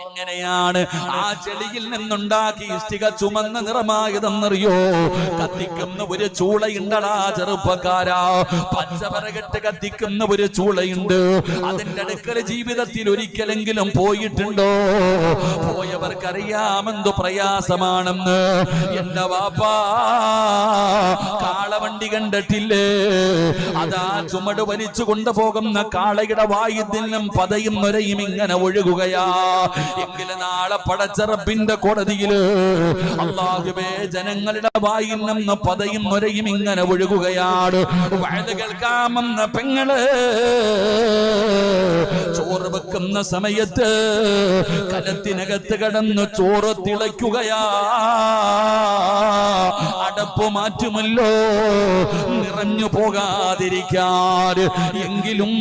എങ്ങനെയാണ് ആ ചെളിയിൽ നിന്നുണ്ടാക്കി ഇഷ്ടിക ചുമന്ന നിറമായതെന്നറിയോ? കത്തിക്കുന്ന ഒരു ചൂളയുണ്ടടാ ചെറുപ്പക്കാരാ, പച്ചവരകെട്ട് കത്തിക്കുന്ന ഒരു ചൂളയുണ്ട്. അതിന്റെ അടുക്കൽ ജീവിതത്തിൽ ഒരിക്കലെങ്കിലും പോയിട്ടുണ്ടോ? പോയവർക്കറിയാമെന്തു പ്രയാസമാണെന്ന്. എന്റെ വാപ്പാ കാളവണ്ടി കണ്ടിട്ടില്ലേ? അതാ ചുമട് വലിച്ചു കൊണ്ടുപോകുന്ന കാളയുടെ വായുദിനം പതയും നൊരയും ഇങ്ങനെ ഒഴുകുകയാ. എങ്കിലും നാളെ പടച്ചറപ്പിന്റെ കോടതിയില് അല്ലാഹുവേ ജനങ്ങളുടെ വായിൽ നിന്ന് പതയും നൊരയും ഇങ്ങനെ ഒഴുകുകയാണ്. വയത് കേൾക്കാമെന്ന പെങ്ങള് ചോറ് വെക്കുന്ന സമയത്ത് കലത്തിനകത്ത് കിടന്ന് ചോറ് തിളയ്ക്കുകയാ. അടപ്പ് മാറ്റുമല്ലോ നിറഞ്ഞു പോകാതിരിക്കാൻ. എങ്കിലും